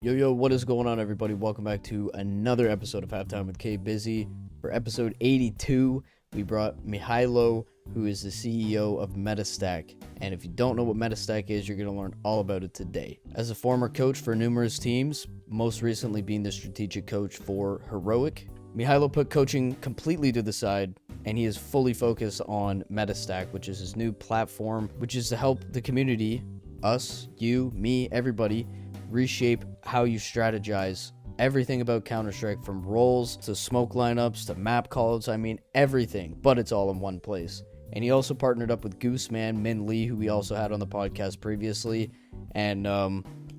Yo, what is going on, everybody? Welcome back to another episode of Halftime with Bizzy. For episode 82, we brought Mihajlo, who is the CEO of Metastack. And if you don't know what Metastack is, you're going to learn all about it today. As a former coach for numerous teams, most recently being the strategic coach for Heroic, Mihajlo put coaching completely to the side, and he is fully focused on Metastack, which is his new platform, which is to help the community, us, you, me, everybody, reshape how you strategize everything about Counter-Strike, from roles to smoke lineups to map calls. I mean, everything, but it's all in one place. And he also partnered up with Gooseman, Minh, who we also had on the podcast previously. And,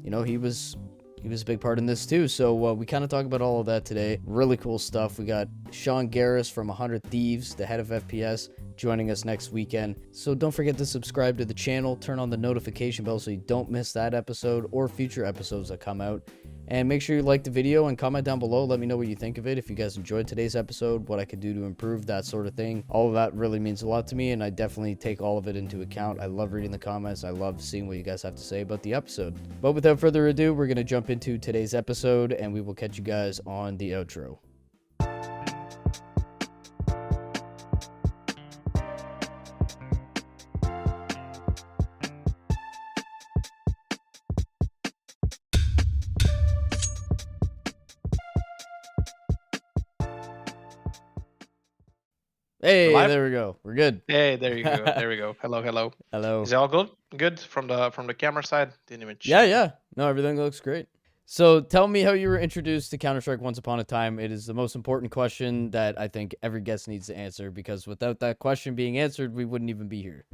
he was a big part in this too. So we kind of talk about all of that today. Really cool stuff. We got Sean Garris from 100 Thieves, the head of FPS, joining us next weekend. So don't forget to subscribe to the channel, turn on the notification bell so you don't miss that episode or future episodes that come out. And make sure you like the video and comment down below. Let me know what you think of it. If you guys enjoyed today's episode, what I could do to improve, that sort of thing. All of that really means a lot to me, and I definitely take all of it into account. I love reading the comments. I love seeing what you guys have to say about the episode. But without further ado, we're going to jump into today's episode, and we will catch you guys on the outro. Hey, there we go. We're good. Hey, there you go. There we go. Hello. Hello. Is it all good? Good from the camera side? Didn't even check. Yeah. No, everything looks great. So tell me how you were introduced to Counter-Strike once upon a time. It is the most important question that I think every guest needs to answer, because without that question being answered, we wouldn't even be here.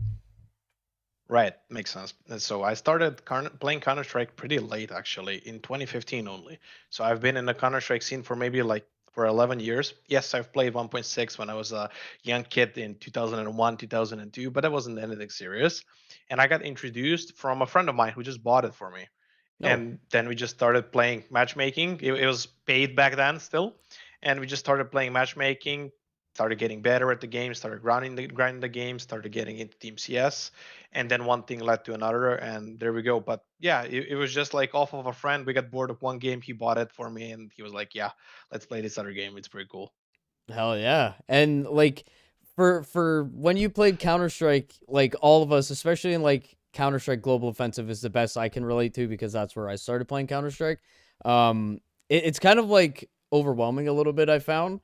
Right, makes sense. And so I started playing Counter-Strike pretty late, actually, in 2015 only. So I've been in the Counter-Strike scene for maybe for 11 years. Yes, I've played 1.6 when I was a young kid in 2001, 2002, but that wasn't anything serious. And I got introduced from a friend of mine who just bought it for me. No. And then we just started playing matchmaking. It was paid back then still. And we just started playing matchmaking, started getting better at the game, started grinding the game, started getting into Team CS, and then one thing led to another, and there we go. But yeah, it was just like off of a friend. We got bored of one game, he bought it for me, and he was like, "Yeah, let's play this other game. It's pretty cool." Hell yeah. And like for when you played Counter-Strike, like all of us, especially in like Counter-Strike Global Offensive is the best I can relate to, because that's where I started playing Counter-Strike. It's kind of like overwhelming a little bit, I found.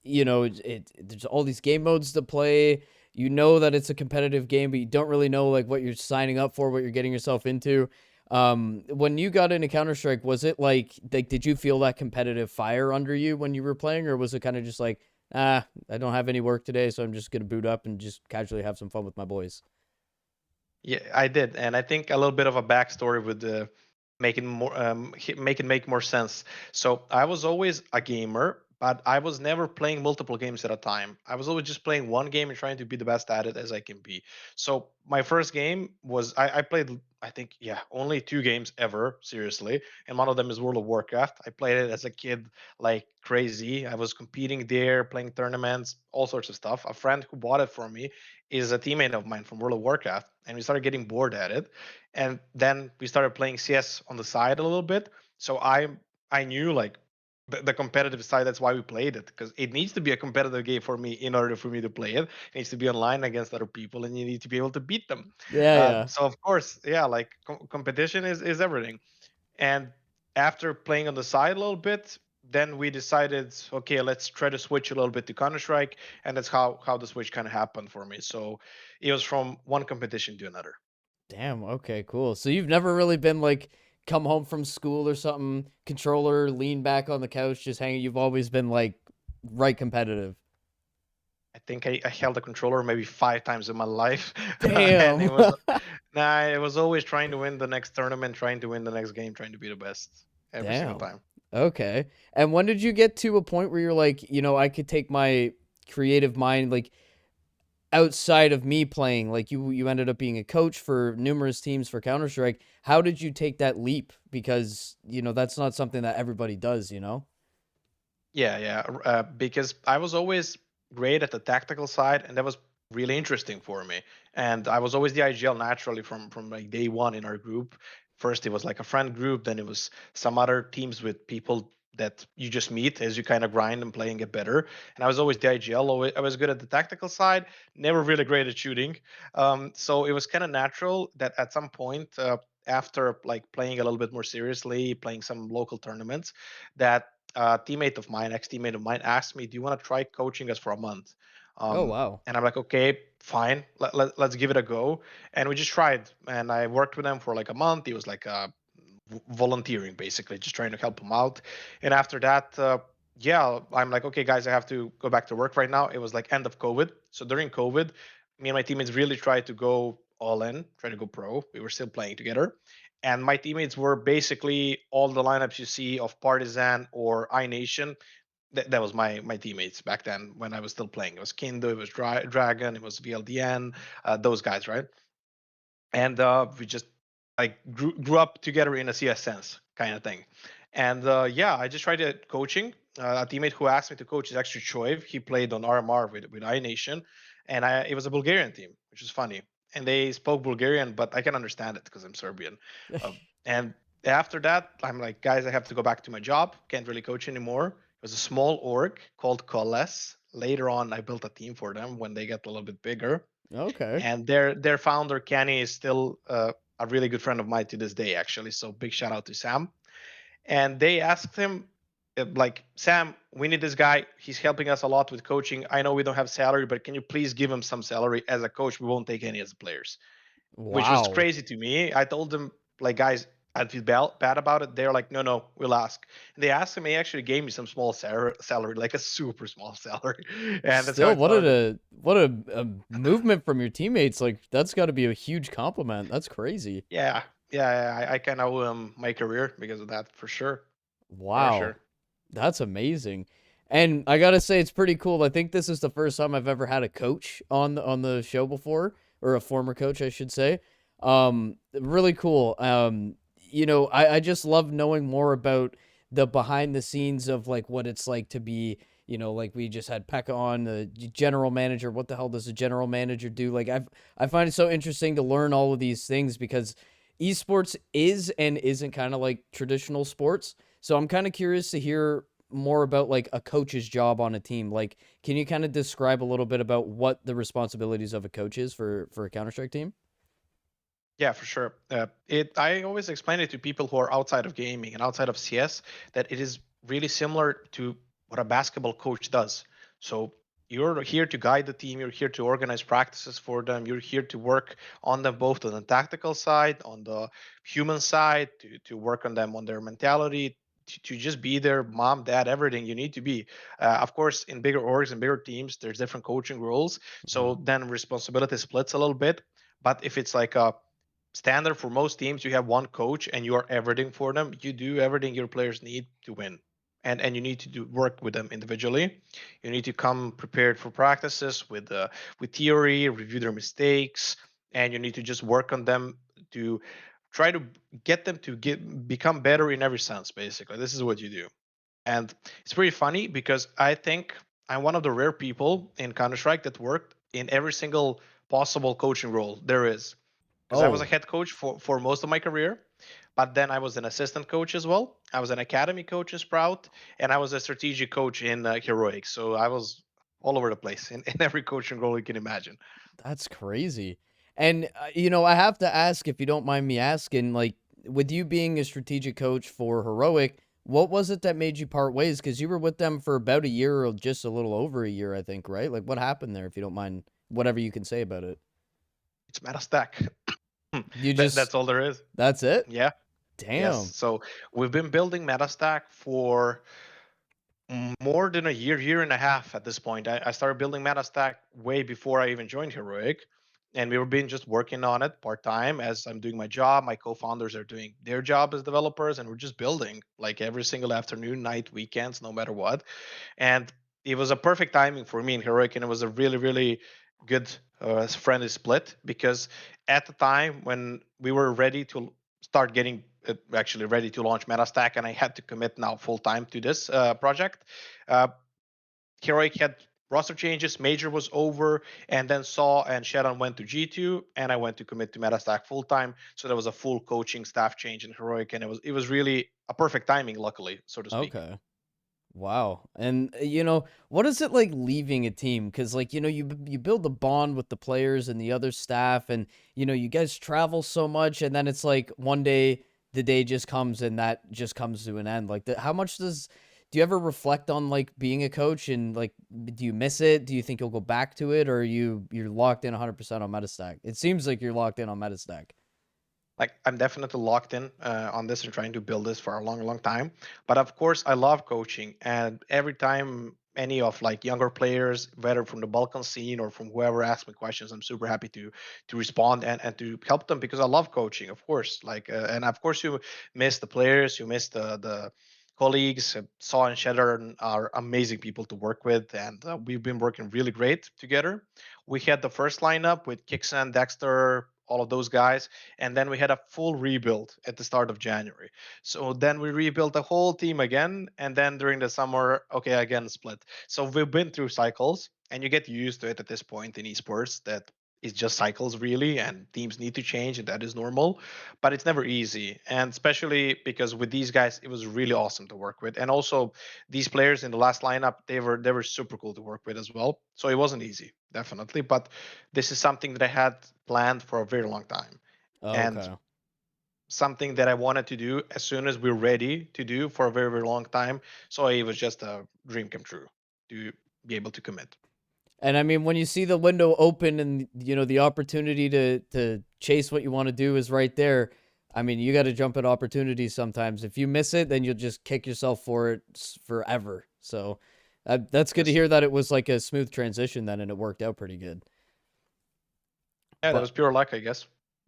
There's all these game modes to play. You know that it's a competitive game, but you don't really know like what you're signing up for, what you're getting yourself into. When you got into Counter-Strike, was it like did you feel that competitive fire under you when you were playing, or was it kind of just like, I don't have any work today, so I'm just gonna boot up and just casually have some fun with my boys? Yeah, I did, and I think a little bit of a backstory would make it make more sense. So I was always a gamer, but I was never playing multiple games at a time. I was always just playing one game and trying to be the best at it as I can be. So my first game was I played, I think, yeah, only 2 games ever, seriously, and one of them is World of Warcraft. I played it as a kid like crazy. I was competing there, playing tournaments, all sorts of stuff. A friend who bought it for me is a teammate of mine from World of Warcraft, and we started getting bored at it. And then we started playing CS on the side a little bit. So I knew like the competitive side. That's why we played it, because it needs to be a competitive game for me in order for me to play it. It needs to be online against other people, and you need to be able to beat them. Yeah. So of course, yeah, like competition is everything. And after playing on the side a little bit, then we decided, okay, let's try to switch a little bit to Counter Strike, and that's how the switch kind of happened for me. So it was from one competition to another. Damn. Okay. Cool. So you've never really been like come home from school or something, controller, lean back on the couch, just hanging. You've always been like right competitive. I think I held a controller maybe 5 times in my life, and Damn. it was always trying to win the next tournament, trying to win the next game, trying to be the best every single Damn. time. Okay. And when did you get to a point where you're like, I could take my creative mind like outside of me playing? Like you ended up being a coach for numerous teams for Counter-Strike. How did you take that leap? Because, that's not something that everybody does. Yeah. Because I was always great at the tactical side, and that was really interesting for me. And I was always the IGL naturally from like day one in our group. First, it was like a friend group, then it was some other teams with people that you just meet as you kind of grind and play and get better. And I was always the IGL. I was good at the tactical side, never really great at shooting. So it was kind of natural that at some point, after like playing a little bit more seriously, playing some local tournaments, that teammate of mine, ex teammate of mine, asked me, "Do you want to try coaching us for a month?" Oh Um, wow. and I'm like, "Okay, fine, let's give it a go." And we just tried, and I worked with them for like a month. It was like volunteering, basically, just trying to help them out. And after that, yeah, I'm like, okay, guys, I have to go back to work right now. It was like end of COVID, so during COVID, me and my teammates really tried to go all in, try to go pro. We were still playing together, and my teammates were basically all the lineups you see of Partisan or iNation. That was my teammates back then when I was still playing. It was Kindo, it was Dragon, it was VLDN, those guys, right? And we just like grew up together in a CS sense kind of thing. And yeah, I just tried it coaching. A teammate who asked me to coach is actually Choiv. He played on RMR with iNation, and it was a Bulgarian team, which is funny. And they spoke Bulgarian, but I can understand it because I'm Serbian. Uh, and after that, I'm like, guys, I have to go back to my job. Can't really coach anymore. It was a small org called Coalesce. Later on, I built a team for them when they get a little bit bigger, Okay. and their founder Kenny is still a really good friend of mine to this day, actually. So big shout out to Sam. And they asked him, like, Sam, we need this guy. He's helping us a lot with coaching. I know we don't have salary, but can you please give him some salary as a coach? We won't take any as players, which was Wow. crazy to me. I told them, like, guys, I'd feel bad about it. They're like, no, no, we'll ask. And they asked him. He actually gave me some small salary, like a super small salary, and that's how Still, it started. what a movement from your teammates. Like that's got to be a huge compliment. That's crazy. Yeah, yeah, I kind of owe my career because of that, for sure, for Wow. sure. That's amazing. And I gotta say, it's pretty cool. I think this is the first time I've ever had a coach on the show before, or a former coach, I should say. Really cool. I just love knowing more about the behind the scenes of like what it's like to be, like we just had Pekka on, the general manager. What the hell does a general manager do? Like I find it so interesting to learn all of these things because esports is and isn't kind of like traditional sports. So I'm kind of curious to hear more about like a coach's job on a team. Like, can you kind of describe a little bit about what the responsibilities of a coach is for a Counter Strike team? Yeah, for sure. It I always explain it to people who are outside of gaming and outside of CS that it is really similar to what a basketball coach does. So you're here to guide the team, you're here to organize practices for them, you're here to work on them both on the tactical side, on the human side, to work on them on their mentality, to just be their mom, dad, everything you need to be. Of course, in bigger orgs and bigger teams, there's different coaching roles. Mm-hmm. So then responsibility splits a little bit. But if it's like a standard for most teams, you have one coach and you are everything for them. You do everything your players need to win, and you need to do work with them individually. You need to come prepared for practices with theory, review their mistakes, and you need to just work on them to try to get them to become better in every sense. Basically, this is what you do. And it's pretty funny because I think I'm one of the rare people in Counter Strike that worked in every single possible coaching role there is. Because I was a Oh, head coach for most of my career, but then I was an assistant coach as well. I was an academy coach in Sprout, and I was a strategic coach in Heroic. So I was all over the place in every coaching role you can imagine. that's crazy. And I have to ask if you don't mind me asking, like, with you being a strategic coach for Heroic, what was it that made you part ways? Because you were with them for about a year or just a little over a year, I think, right? Like, what happened there? If you don't mind, whatever you can say about it. It's Metastack. You just That's all there is. That's it? Yeah. Yes. Damn. So we've been building Metastack for more than a year and a half at this point. I started building Metastack way before I even joined Heroic. And we were been just working on it part time as I'm doing my job. My co founders are doing their job as developers, and we're just building like every single afternoon, night, weekends, no matter what. And it was a perfect timing for me in Heroic, and it was a really, really good friendly split because at the time when we were ready to start getting actually ready to launch Metastack, and I had to commit now full time to this project. Uh, Heroic had roster changes, Major was over, and then Saw and Shadow went to G2, and I went to commit to Metastack full time. So there was a full coaching staff change in Heroic, and it was really a perfect timing, luckily, so to speak. Okay. Wow. And what is it like leaving a team? Cuz like, you build a bond with the players and the other staff, and you guys travel so much, and then it's like one day the day just comes and that just comes to an end. Like how much do you ever reflect on like being a coach, and like do you miss it? Do you think you'll go back to it, or you're locked in 100% on Metastack? It seems like you're locked in on Metastack. Like I'm definitely locked in on this and trying to build this for a long, long time. But of course, I love coaching, and every time any of like younger players, whether from the Balkan scene or from whoever asks me questions, I'm super happy to respond and to help them because I love coaching, of course. Like and of course, you miss the players, you miss the colleagues. Saw and Cheddar are amazing people to work with, and we've been working really great together. We had the first lineup with Kixan, Dexter, all of those guys, and then we had a full rebuild at the start of January. So then we rebuilt the whole team again, and then during the summer, okay, again split. So we've been through cycles, and you get used to it at this point in esports that it's just cycles really, and teams need to change, and that is normal. But it's never easy, and especially because with these guys, it was really awesome to work with, and also these players in the last lineup, they were super cool to work with as well. So it wasn't easy, definitely, but this is something that I had planned for a very long time and Okay. something that I wanted to do as soon as we're ready to do for a very, very long time. So it was just a dream come true to be able to commit. And I mean, when you see the window open and the opportunity to chase what you want to do is right there, I mean, you got to jump at opportunities sometimes. If you miss it, then you'll just kick yourself for it forever. So that's good to Yes. hear that it was like a smooth transition then, and it worked out pretty good. Yeah, that But was pure luck, I guess.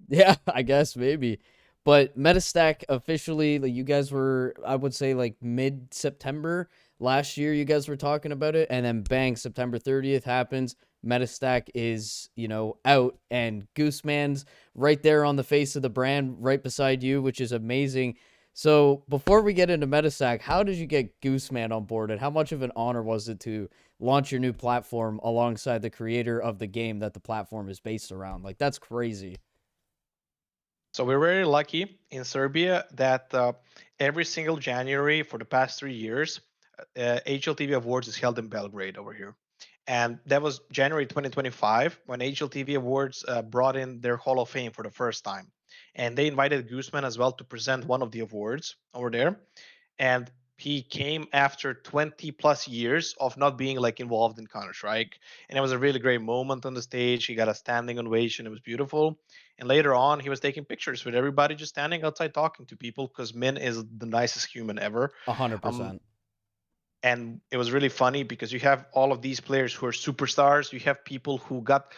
yeah, I guess maybe. But Metastack officially, like you guys were, I would say like mid September last year, you guys were talking about it, and then bang, September 30th happens. Metastack is, out, and Gooseman's right there on the face of the brand, right beside you, which is amazing. So before we get into Metastack, how did you get Gooseman on board, and how much of an honor was it to launch your new platform alongside the creator of the game that the platform is based around? Like that's crazy. So we're very lucky in Serbia that every single January for the past 3 years, HLTV Awards is held in Belgrade over here. And that was January 2025 when HLTV Awards brought in their Hall of Fame for the first time. And they invited Gooseman as well to present one of the awards over there. And he came after 20 plus years of not being like involved in Counter Strike. And it was a really great moment on the stage. He got a standing ovation. It was beautiful. And later on, he was taking pictures with everybody just standing outside talking to people because Min is the nicest human ever. A hundred Um, percent. and it was really funny because you have all of these players who are superstars. You have people who got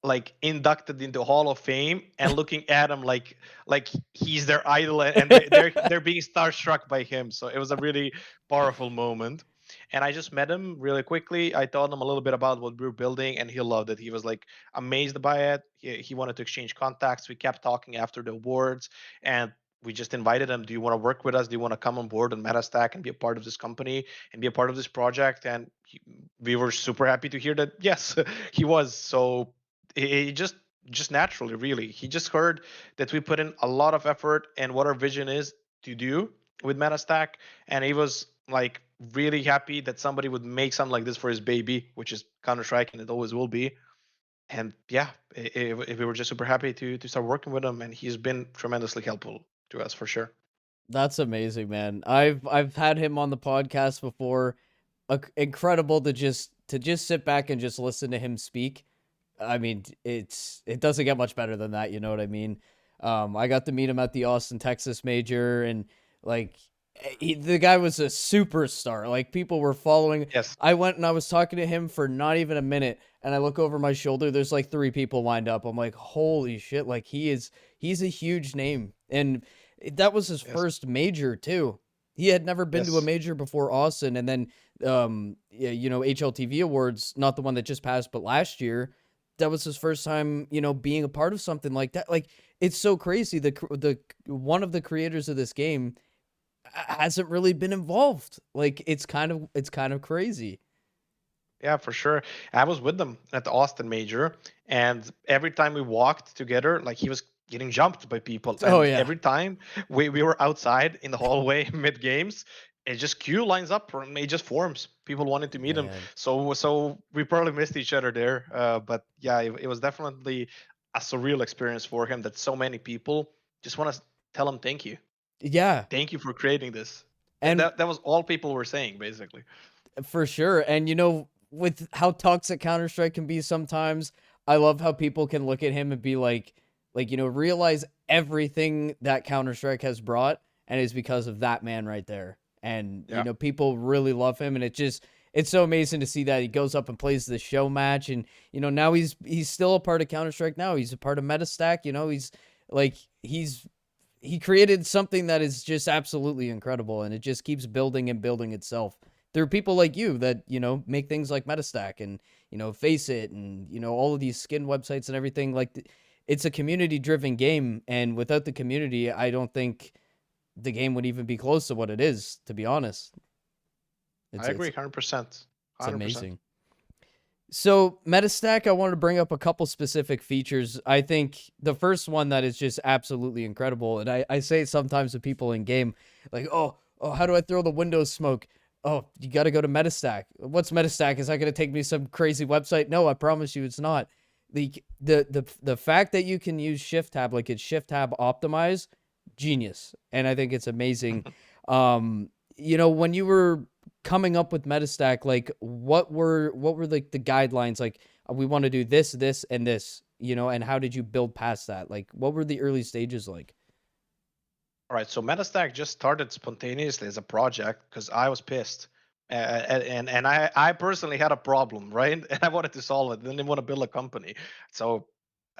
like inducted into Hall of Fame and looking at him like he's their idol and they're being starstruck by him. So it was a really powerful moment. And I just met him really quickly. I told him a little bit about what we were building, and he loved it. He was like amazed by it. He wanted to exchange contacts. We kept talking after the awards, and we just invited him. Do you want to work with us? Do you want to come on board on Metastack and be a part of this company and be a part of this project? And we were super happy to hear that. Yes, he was. So he just naturally really he just heard that we put in a lot of effort and what our vision is to do with Metastack, and he was like really happy that somebody would make something like this for his baby, which is Counter-Strike, and it always will be. And yeah, we were just super happy to start working with him, and he's been tremendously helpful to us for sure. That's amazing, man. I've had him on the podcast before. Incredible to just sit back and just listen to him speak. I mean, it doesn't get much better than that, you know what I mean? I got to meet him at the Austin, Texas major, and like the guy was a superstar. Like people were following. Yes. I went and I was talking to him for not even a minute, and I look over my shoulder. There's like three people lined up. I'm like, holy shit! Like he's a huge name, and that was his Yes. first major too. He had never been to a Yes. major before Austin, and then yeah, HLTV Awards, not the one that just passed, but last year, that was his first time, being a part of something like that. Like it's so crazy. The one of the creators of this game hasn't really been involved. Like it's kind of crazy. Yeah, for sure. I was with them at the Austin Major, and every time we walked together, like he was getting jumped by people, Oh and yeah, every time we were outside in the hallway mid games, it just queue lines up, and it just forms. People wanted to meet him, man. so we probably missed each other there. But yeah, it was definitely a surreal experience for him that so many people just want to tell him Yeah, thank you for creating this. and That was all people were saying basically. for sure. And with how toxic Counter Strike can be sometimes, I love how people can look at him and be like realize everything that Counter Strike has brought, and it's because of that man right there. And Yeah. people really love him, and it's so amazing to see that he goes up and plays the show match, and now he's still a part of Counter Strike. Now he's a part of Metastack. He's like he created something that is just absolutely incredible, and it just keeps building and building itself through people like you that make things like Metastack and Face It and all of these skin websites and everything. Like it's a community driven game, and without the community, I don't think the game would even be close to what it is. To be honest, I it's agree it's 100%. it's 100%. amazing. So Metastack, I wanted to bring up a couple specific features. I think the first one that is just absolutely incredible, and I say it sometimes to people in game, like, oh, how do I throw the Windows smoke? Oh, you got to go to Metastack. What's Metastack? Is that going to take me to some crazy website? No, I promise you, it's not. The fact that you can use Shift+Tab, like it's Shift+Tab optimized, genius, and I think it's amazing. When you were coming up with Metastack, like what were like the guidelines? Like we want to do this, and this, and how did you build past that? Like what were the early stages like? All right, so Metastack just started spontaneously as a project because I was pissed, and I personally had a problem, right? And I wanted to solve it. Didn't want to build a company, so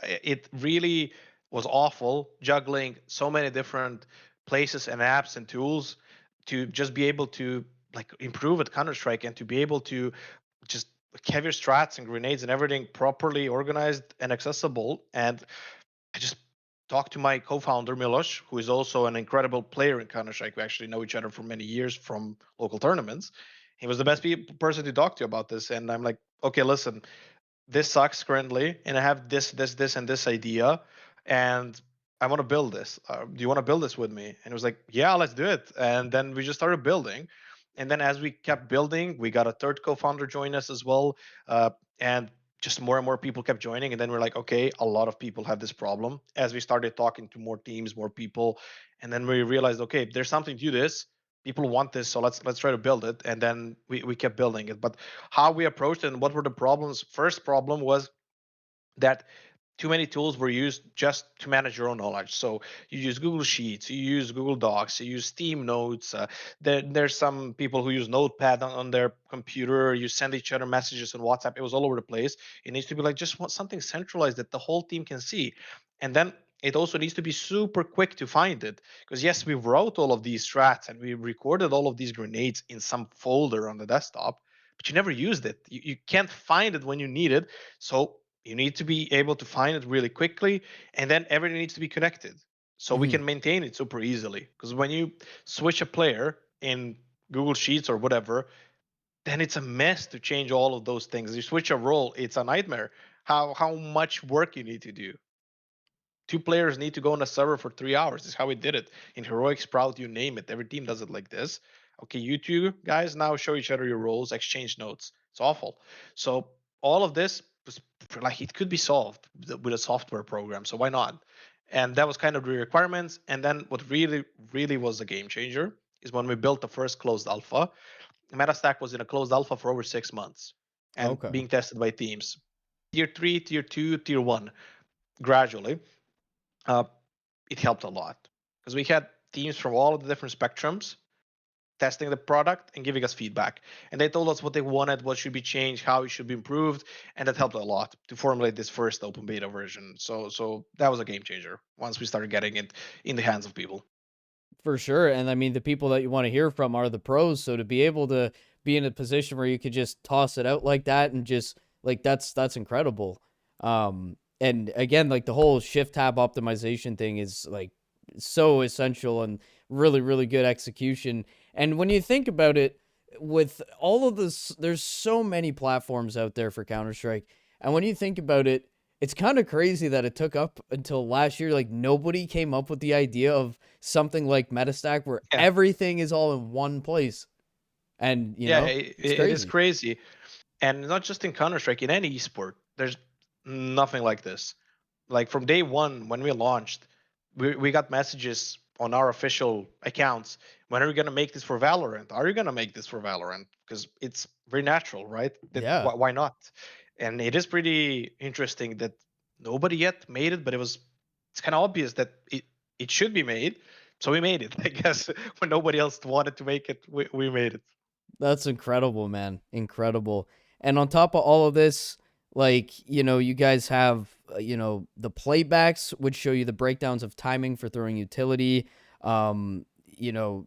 it really was awful juggling so many different places and apps and tools to just be able to like improve at Counter Strike and to be able to just have your strats and grenades and everything properly organized and accessible. And I just talked to my co-founder Milos, who is also an incredible player in Counter Strike. We actually know each other for many years from local tournaments. He was the best person to talk to about this, and I'm like, okay, listen, this sucks currently, and I have this, and this idea, and I want to build this. Do you want to build this with me? And it was like, yeah, let's do it. And then we just started building. And then as we kept building, we got a third co-founder join us as well. And just more and more people kept joining. And then we're like, okay, a lot of people have this problem. As we started talking to more teams, more people, and then we realized, okay, there's something to this. People want this, so let's try to build it. And then we kept building it. But how we approached it and what were the problems? First problem was that too many tools were used just to manage your own knowledge. So you use Google Sheets, you use Google Docs, you use Steam Notes. There's some people who use Notepad on their computer. You send each other messages on WhatsApp. It was all over the place. It needs to be like just want something centralized that the whole team can see. And then it also needs to be super quick to find it. Because yes, we wrote all of these strats and we recorded all of these grenades in some folder on the desktop, but you never used it. You can't find it when you need it. So you need to be able to find it really quickly, and then everything needs to be connected so we Hmm. can maintain it super easily. Because when you switch a player in Google Sheets or whatever, then it's a mess to change all of those things. You switch a role, it's a nightmare. How much work you need to do. Two players need to go on a server for 3 hours. This is how we did it in Heroic, Sprout, you name it. Every team does it like this. Okay, you two guys now show each other your roles, exchange notes. It's awful. So all of this was like it could be solved with a software program. So why not? And that was kind of the requirements. And then what really, really was a game changer is when we built the first closed alpha. Metastack was in a closed alpha for over 6 months and Okay. being tested by teams. Tier 3, Tier 2, Tier 1, gradually uh, it helped a lot because we had teams from all of the different spectrums testing the product and giving us feedback. And they told us what they wanted, what should be changed, how it should be improved, and that helped a lot to formulate this first open beta version. So that was a game changer once we started getting it in the hands of people. For sure. And I mean, the people that you want to hear from are the pros. So to be able to be in a position where you could just toss it out like that and just like that's incredible. And again, like the whole Shift+Tab optimization thing is like so essential and really, really good execution. And when you think about it, with all of this, there's so many platforms out there for Counter Strike, and when you think about it, it's kind of crazy that it took up until last year. Like nobody came up with the idea of something like Metastack where Yeah, everything is all in one place, and yeah, it's it is crazy. crazy, and not just in Counter Strike, in any esport, there's nothing like this. Like from day one when we launched, we got messages on our official accounts. When are you going to make this for Valorant? Are you going to make this for Valorant? Because it's very natural, right? That Yeah, why not? And it is pretty interesting that nobody yet made it, but it's kind of obvious that it should be made. So we made it. I guess when nobody else wanted to make it, we made it. that's incredible, man. Incredible. And on top of all of this, like, you guys have, the playbacks, which show you the breakdowns of timing for throwing utility. You know,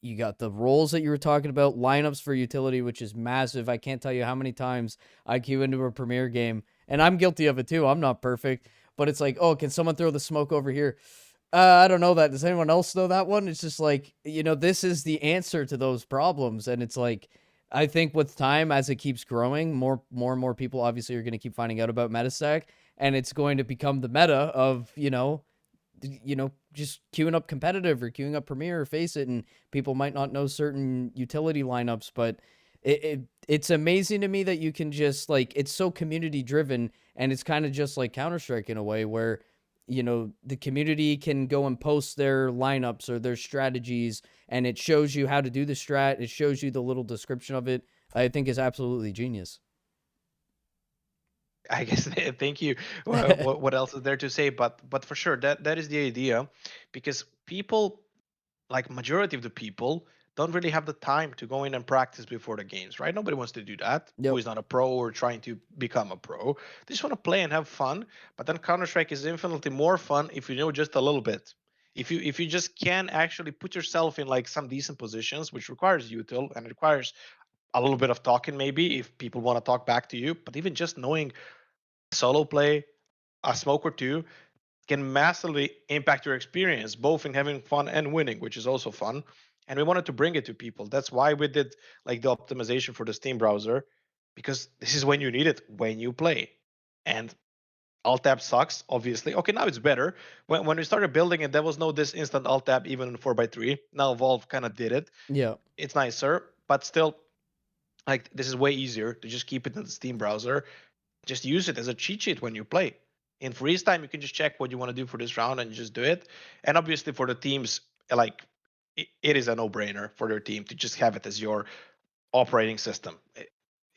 you got the roles that you were talking about, lineups for utility, which is massive. I can't tell you how many times I queue into a Premier game, and I'm guilty of it too. I'm not perfect, but it's like, oh, can someone throw the smoke over here? I don't know that. Does anyone else know that one? It's just like, this is the answer to those problems. And it's like, I think with time, as it keeps growing, more and more people obviously are going to keep finding out about Metastack, and it's going to become the meta of, just queuing up competitive or queuing up Premier or Face It, and people might not know certain utility lineups, but it's amazing to me that you can just like, it's so community driven, and it's kind of just like Counter Strike in a way where the community can go and post their lineups or their strategies, and it shows you how to do the strat. It shows you the little description of it. I think is absolutely genius. I guess thank you. What else is there to say? But for sure, that is the idea, because people, like majority of the people, don't really have the time to go in and practice before the games, right? Nobody wants to do that, who Yep. is not a pro or trying to become a pro. They just want to play and have fun. But then Counter-Strike is infinitely more fun if you know just a little bit. If you just can actually put yourself in like some decent positions, which requires util and it requires a little bit of talking, maybe if people want to talk back to you, but even just knowing solo play, a smoke or two, can massively impact your experience, both in having fun and winning, which is also fun. And we wanted to bring it to people. That's why we did like the optimization for the Steam browser, because this is when you need it, when you play. And Alt tab sucks, obviously. Okay, now it's better. When we started building it, there was no this instant Alt tab even in 4x3. Now Valve kind of did it. Yeah, It's nicer, but still, like this is way easier to just keep it in the Steam browser. Just use it as a cheat sheet when you play. In freeze time, you can just check what you want to do for this round and just do it. And obviously, for the teams, like it is a no-brainer for their team to just have it as your operating system.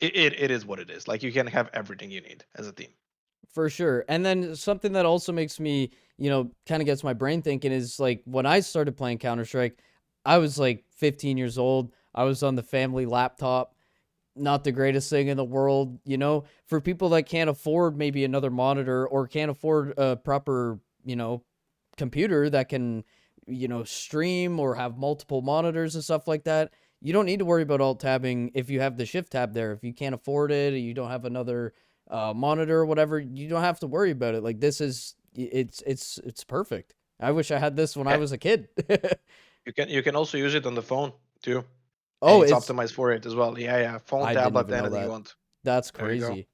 It is what it is. Like you can have everything you need as a team. for sure. And then something that also makes me, kind of gets my brain thinking is like when I started playing Counter Strike, I was like 15 years old. I was on the family laptop, not the greatest thing in the world, for people that can't afford maybe another monitor or can't afford a proper, computer that can, stream or have multiple monitors and stuff like that. You don't need to worry about alt tabbing if you have the shift tab there. If you can't afford it, or you don't have another monitor or whatever, you don't have to worry about it. Like this is it's perfect. I wish I had this when I Yeah, was a kid. you can also use it on the phone too, and Oh, it's it's optimized for it as well. Yeah, yeah, phone, I didn't tablet, even know anything you that. want. That's There you go. crazy.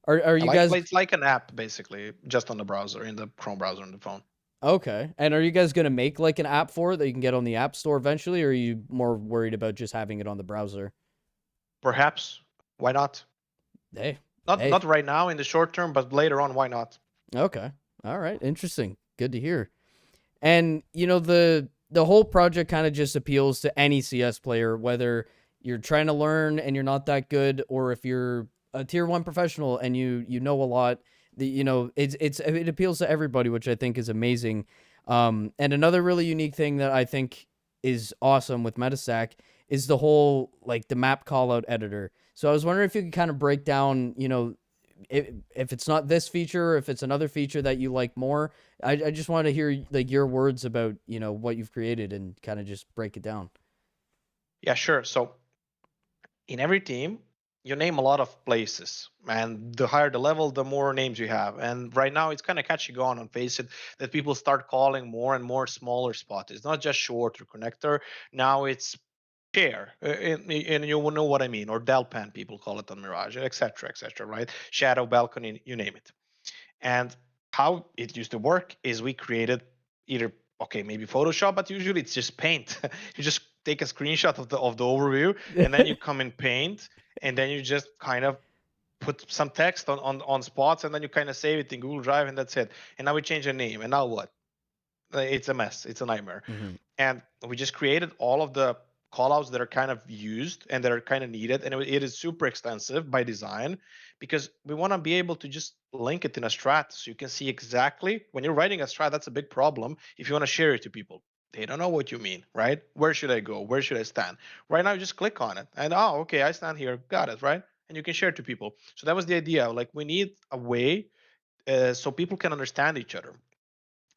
Are I you like guys it's like an app basically, just on the browser, in the Chrome browser on the phone. okay? And are you guys gonna make like an app for it that you can get on the App Store eventually, or are you more worried about just having it on the browser? Perhaps. Why not? Hey, Not hey, right now in the short term, but later on, why not? okay, all right, interesting, good to hear. And the whole project kind of just appeals to any CS player, whether you're trying to learn and you're not that good, or if you're a tier one professional and you know a lot. It appeals to everybody, which I think is amazing. And another really unique thing that I think is awesome with Metastack is the whole like the map callout editor. So I was wondering if you could kind of break down, if it's not this feature, if it's another feature that you like more. I just want to hear like your words about what you've created and kind of just break it down. Yeah, sure. So in every team, you name a lot of places, and the higher the level, the more names you have. And right now, it's kind of catchy going on Face It that people start calling more and more smaller spots. It's not just short or connector. Now it's share, and you will know what I mean, or Delpan people call it on Mirage, etc., right? Shadow balcony, you name it. And how it used to work is we created either, okay, maybe Photoshop, but usually it's just Paint. You just take a screenshot of the overview, and then you come in Paint, and then you just kind of put some text on spots, and then you kind of save it in Google Drive, and that's it. And now we change the name, and now what? It's a mess. It's a nightmare. Hmm. And we just created all of the callouts that are kind of used and that are kind of needed, and it is super extensive by design because we want to be able to just link it in a strat so you can see exactly when you're writing a strat. That's a big problem if you want to share it to people. They don't know what you mean, right? Where should I go? Where should I stand? Right now, you just click on it and, oh, okay, I stand here, got it, right? And you can share it to people. So that was the idea. Like, we need a way so people can understand each other.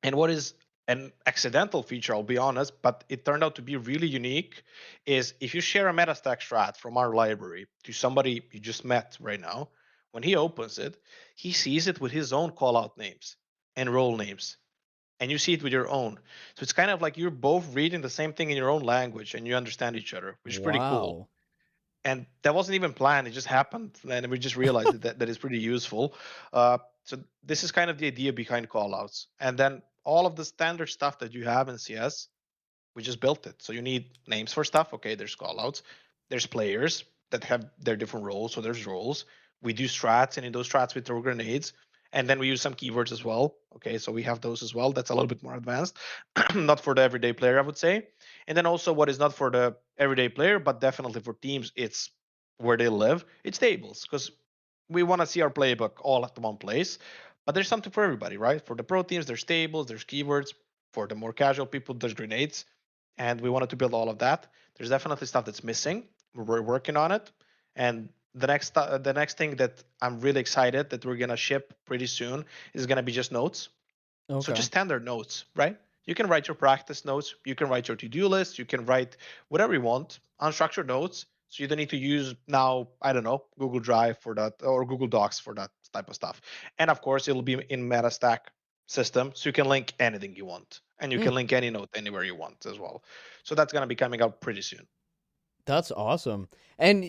And what is an accidental feature, I'll be honest, but it turned out to be really unique, is if you share a Metastack strat from our library to somebody you just met right now, when he opens it, he sees it with his own callout names and role names. And you see it with your own. So it's kind of like you're both reading the same thing in your own language and you understand each other, which is pretty cool. Wow. And that wasn't even planned; it just happened, and we just realized that is pretty useful. So this is kind of the idea behind callouts, and then all of the standard stuff that you have in CS, we just built it. So you need names for stuff. Okay, there's callouts. There's players that have their different roles. So there's roles. We do strats, and in those strats we throw grenades, and then we use some keywords as well. Okay, so we have those as well. That's a little bit more advanced, not for the everyday player, I would say. And then also what is not for the everyday player, but definitely for teams, it's where they live. It's tables because we want to see our playbook all at one place. But there's something for everybody, right? For the pro teams, there's tables, there's keywords. For the more casual people, there's grenades, and we wanted to build all of that. There's definitely stuff that's missing. We're working on it, and the next thing that I'm really excited that we're gonna ship pretty soon is gonna be just notes. So Okay. just standard notes, right? You can write your practice notes, you can write your to-do list, you can write whatever you want, unstructured notes. So you don't need to use now, I don't know, Google Drive for that or Google Docs for that type of stuff. And of course, it'll be in Metastack system, so you can link anything you want, and you Hmm. can link any note anywhere you want as well. So that's gonna be coming out pretty soon. That's awesome. And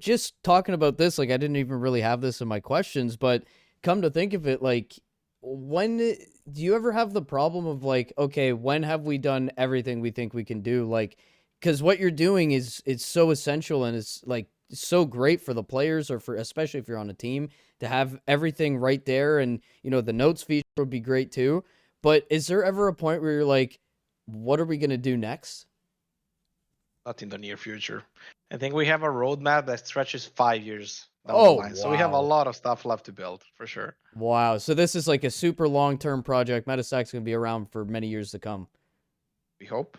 just talking about this, like I didn't even really have this in my questions, but come to think of it, like when do you ever have the problem of like, okay, when have we done everything we think we can do? Like, because what you're doing is it's so essential and it's like so great for the players or for especially if you're on a team to have everything right there, and the notes feature would be great too. But is there ever a point where you're like, what are we gonna do next? Not in the near future. I think we have a roadmap that stretches 5 years down the Oh line. So we have a wow. lot of stuff left to build for sure. Wow. So this is like a super long-term project. Metastack's going to be around for many years to come. We hope.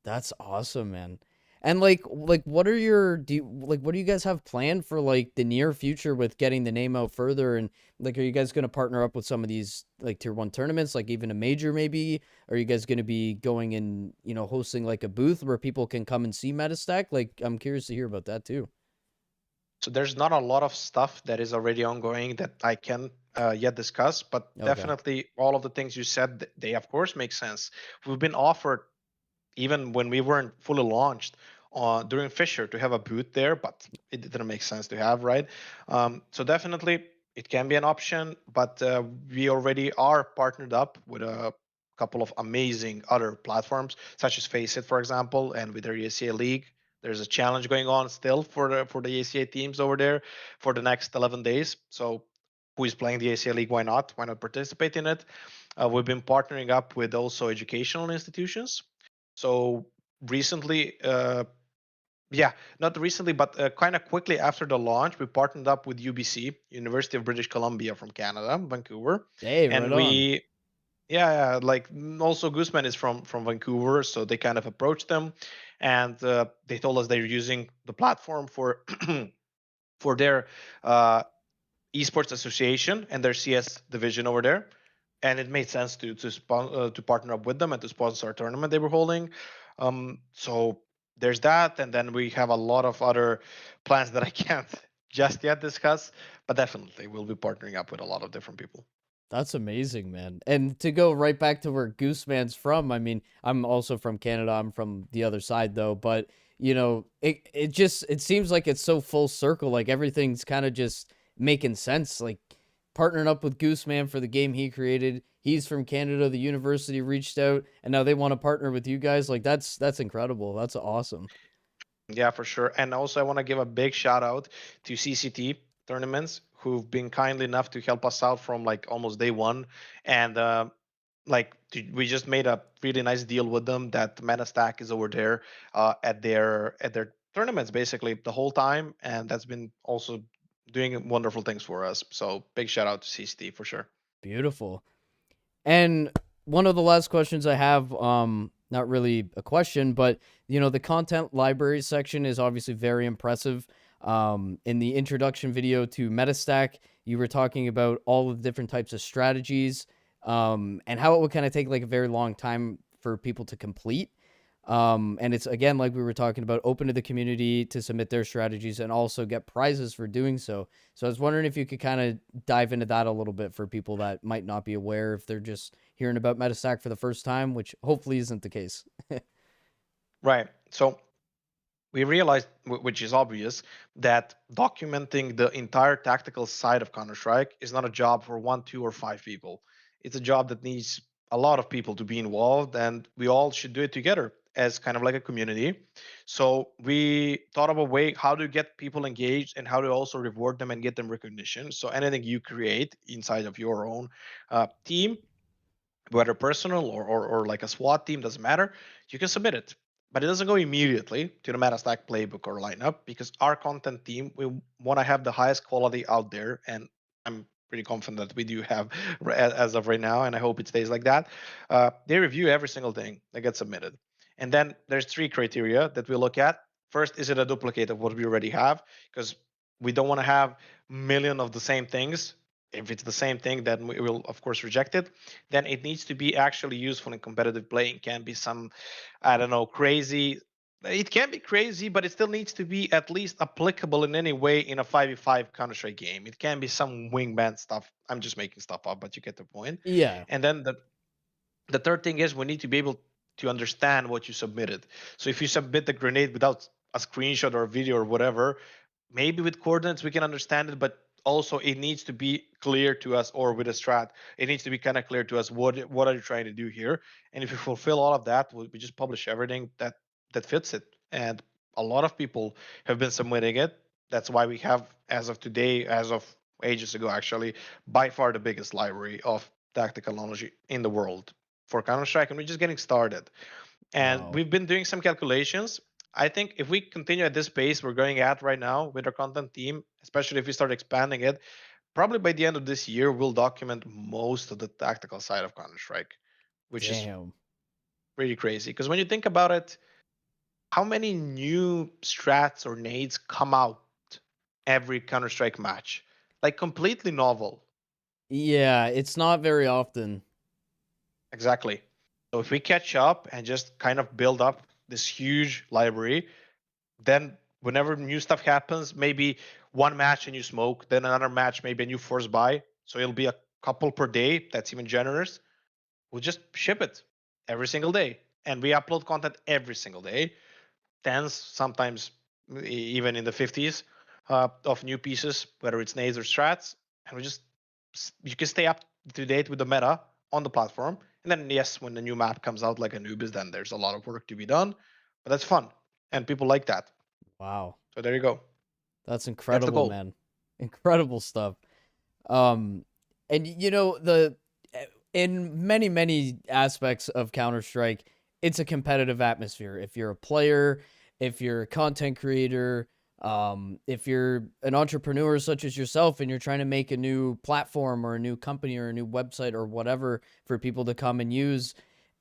That's awesome, man. And like what are your do you like what do you guys have planned for like the near future with getting the name out further, and like are you guys going to partner up with some of these like tier 1 tournaments, like even a major maybe? Are you guys going to be going and, hosting like a booth where people can come and see Metastack? Like I'm curious to hear about that too. So there's not a lot of stuff that is already ongoing that I can yet discuss, but Okay. definitely all of the things you said, they of course make sense. We've been offered even when we weren't fully launched during Fisher to have a booth there, but it didn't make sense to have, right? So definitely it can be an option, but we already are partnered up with a couple of amazing other platforms, such as Face It, for example, and with their ESEA League. There's a challenge going on still for the ACA teams over there for the next 11 days. So who is playing the ACA League? Why not? Why not participate in it? We've been partnering up with also educational institutions. So recently, yeah, not recently, but kind of quickly after the launch, we partnered up with UBC, University of British Columbia from Canada, Vancouver, Hey, right and on. yeah, like also Gooseman is from Vancouver, so they kind of approached them, and they told us they're using the platform for for their uh, esports association and their CS division over there, and it made sense to partner up with them and to sponsor a tournament they were holding. So there's that, and then we have a lot of other plans that I can't just yet discuss, but definitely we'll be partnering up with a lot of different people. That's amazing, man. And to go right back to where Gooseman's from, I mean, I'm also from Canada. I'm from the other side though, but it seems like it's so full circle. Like everything's kind of just making sense. Like partnering up with Gooseman for the game he created. He's from Canada. The university reached out, and now they want to partner with you guys. Like that's incredible. That's awesome. Yeah, for sure. And also, I want to give a big shout out to CCT tournaments who've been kindly enough to help us out from like almost day one. And we just made a really nice deal with them that Metastack is over there at their tournaments basically the whole time, and that's been also doing wonderful things for us. So big shout out to CCT for sure. Beautiful. And one of the last questions I have, not really a question, but the content library section is obviously very impressive. In the introduction video to Metastack, you were talking about all of the different types of strategies, and how it would kind of take like a very long time for people to complete. And it's again, like we were talking about, open to the community to submit their strategies and also get prizes for doing so. So I was wondering if you could kind of dive into that a little bit for people that might not be aware if they're just hearing about Metastack for the first time, which hopefully isn't the case. Right. So we realized, which is obvious, that documenting the entire tactical side of Counter Strike is not a job for one, two, or five people. It's a job that needs a lot of people to be involved, and we all should do it together as kind of like a community. So we thought of a way how to get people engaged and how to also reward them and get them recognition. So anything you create inside of your own team, whether personal or like a SWAT team, doesn't matter. You can submit it, but it doesn't go immediately to the Metastack playbook or lineup because our content team, we want to have the highest quality out there, and I'm pretty confident that we do have as of right now, and I hope it stays like that. They review every single thing that gets submitted, and then there's three criteria that we look at. First, is it a duplicate of what we already have? Because we don't want to have million of the same things. If it's the same thing, then we will of course reject it. Then it needs to be actually useful in competitive play. It can be some, I don't know, crazy. It can be crazy, but it still needs to be at least applicable in any way in a 5v5 Counter Strike game. It can be some wingman stuff. I'm just making stuff up, but you get the point. Yeah. And then the third thing is we need to be able to understand what you submitted. So if you submit the grenade without a screenshot or a video or whatever, maybe with coordinates we can understand it, but also it needs to be clear to us, or with a strat it needs to be kind of clear to us what are you trying to do here. And if you fulfill all of that, we just publish everything that fits it. And a lot of people have been submitting it. That's why we have, as of today, as of ages ago actually, by far the biggest library of tactical knowledge in the world for Counter Strike, and we're just getting started. And Wow. we've been doing some calculations. I think if we continue at this pace we're going at right now with our content team, especially if we start expanding it, probably by the end of this year, we'll document most of the tactical side of Counter Strike, which is Damn. pretty crazy. Because when you think about it, how many new strats or nades come out every Counter Strike match? Like completely novel. Yeah, it's not very often. Exactly. So if we catch up and just kind of build up this huge library, then whenever new stuff happens, maybe one match a new smoke, then another match maybe a new force buy. So it'll be a couple per day. That's even generous. We'll just ship it every single day, and we upload content every single day. Tens, sometimes even in the 50s of new pieces, whether it's nades or strats, and we just you can stay up to date with the meta on the platform. And then yes, when the new map comes out like Anubis, then there's a lot of work to be done, but that's fun, and people like that. Wow. So there you go. That's That's the incredible, goal. man. Incredible stuff. Um, and the in many aspects of Counter Strike, it's a competitive atmosphere. If you're a player, if you're a content creator, if you're an entrepreneur such as yourself, and you're trying to make a new platform or a new company or a new website or whatever for people to come and use,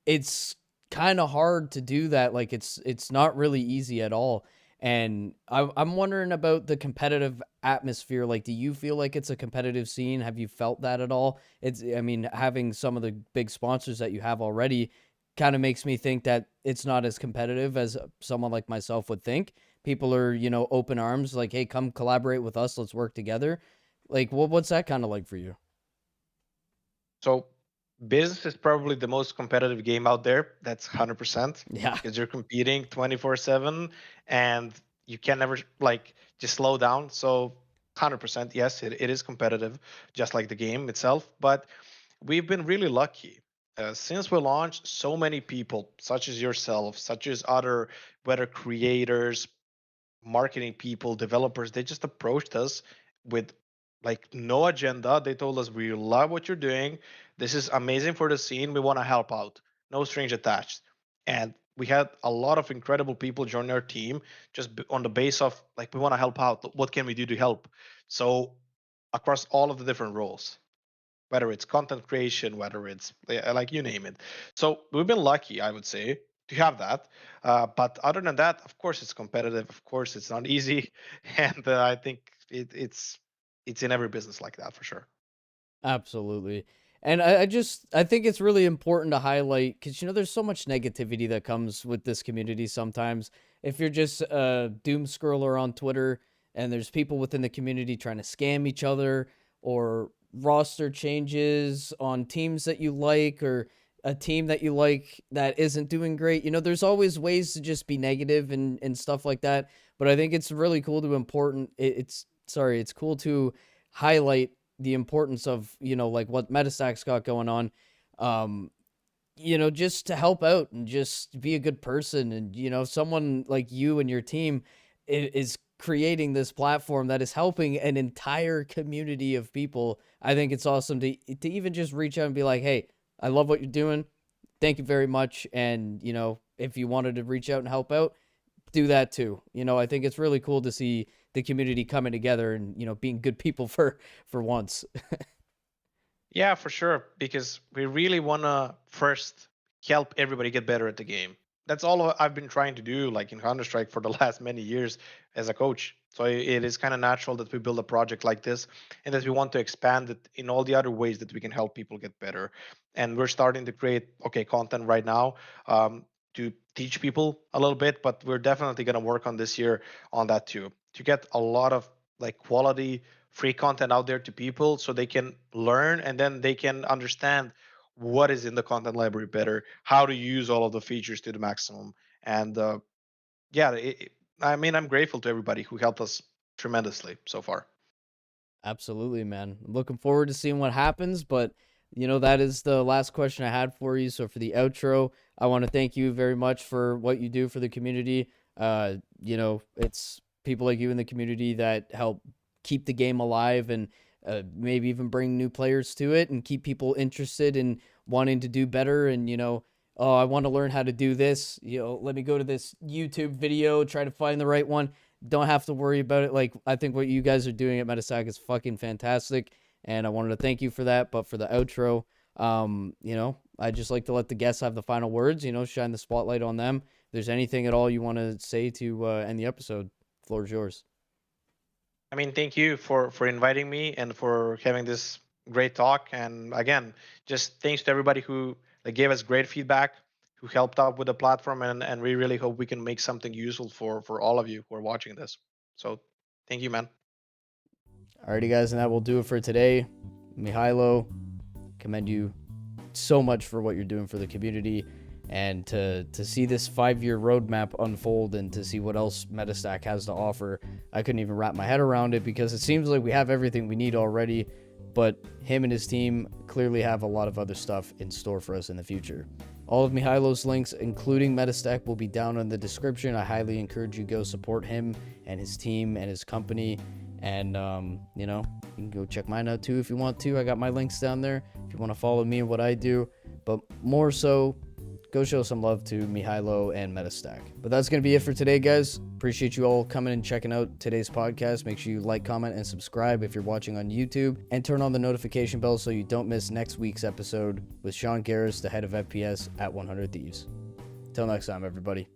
it's kind of hard to do that. Like it's not really easy at all. And I'm wondering about the competitive atmosphere. Like, do you feel like it's a competitive scene? Have you felt that at all? I mean, having some of the big sponsors that you have already kind of makes me think that it's not as competitive as someone like myself would think. People are, open arms, like, hey, come collaborate with us. Let's work together. Like, what's that kind of like for you? So Business is probably the most competitive game out there. That's 100% Yeah, because you're competing 24/7 and you can never like just slow down. So 100%, yes, it is competitive, just like the game itself. But we've been really lucky. Since we launched, so many people, such as yourself, such as other whether creators, marketing people, developers, they just approached us with like no agenda. They told us, we love what you're doing. This is amazing for the scene. We want to help out. No strings attached. And we had a lot of incredible people join our team just on the base of like, we want to help out. What can we do to help? So across all of the different roles, whether it's content creation, whether it's like you name it. So we've been lucky, I would say, to have that. But other than that, of course, it's competitive. Of course, it's not easy, and I think it's in every business like that for sure. absolutely. And I think it's really important to highlight because there's so much negativity that comes with this community sometimes. If you're just a doom scroller on Twitter and there's people within the community trying to scam each other or roster changes on teams that you like or a team that you like that isn't doing great, there's always ways to just be negative and stuff like that. But I think it's really cool to important. It's cool to highlight the importance of like what Metastack's got going on, um just to help out and just be a good person. And someone like you and your team is creating this platform that is helping an entire community of people. I think it's awesome to even just reach out and be like, hey, I love what you're doing, thank you very much. And if you wanted to reach out and help out, do that too. I think it's really cool to see the community coming together and being good people for once. Yeah, for sure. Because we really want to first help everybody get better at the game. That's all I've been trying to do, like in Counter Strike, for the last many years as a coach. So it is kind of natural that we build a project like this and that we want to expand it in all the other ways that we can help people get better. And we're starting to create, okay, content right now to teach people a little bit, but we're definitely going to work on this year on that too, to get a lot of like quality free content out there to people so they can learn and then they can understand what is in the content library better, how to use all of the features to the maximum. And yeah, I mean, I'm grateful to everybody who helped us tremendously so far. Absolutely, man. I'm looking forward to seeing what happens, but that is the last question I had for you. So for the outro, I want to thank you very much for what you do for the community. It's people like you in the community that help keep the game alive and maybe even bring new players to it and keep people interested in wanting to do better. And oh, I want to learn how to do this. Let me go to this YouTube video, try to find the right one. Don't have to worry about it. Like, I think what you guys are doing at Metastack is fucking fantastic, and I wanted to thank you for that. But for the outro, I just like to let the guests have the final words. Shine the spotlight on them. If there's anything at all you want to say to end the episode, floor is yours. I mean, thank you for inviting me and for having this great talk. And again, just thanks to everybody who like, gave us great feedback, who helped out with the platform, and we really hope we can make something useful for all of you who are watching this. So thank you, man. Alrighty, guys, and that will do it for today. Mihajlo, commend you so much for what you're doing for the community, and to see this 5-year roadmap unfold and to see what else Metastack has to offer. I couldn't even wrap my head around it because it seems like we have everything we need already, but him and his team clearly have a lot of other stuff in store for us in the future. All of Mihajlo's links, including Metastack, will be down in the description. I highly encourage you go support him and his team and his company. And, you can go check mine out too if you want to. I got my links down there if you want to follow me and what I do. But more so, go show some love to Mihajlo and Metastack. But that's going to be it for today, guys. Appreciate you all coming and checking out today's podcast. Make sure you like, comment, and subscribe if you're watching on YouTube. And turn on the notification bell so you don't miss next week's episode with Sean Garris, the head of FPS at 100 Thieves. Till next time, everybody.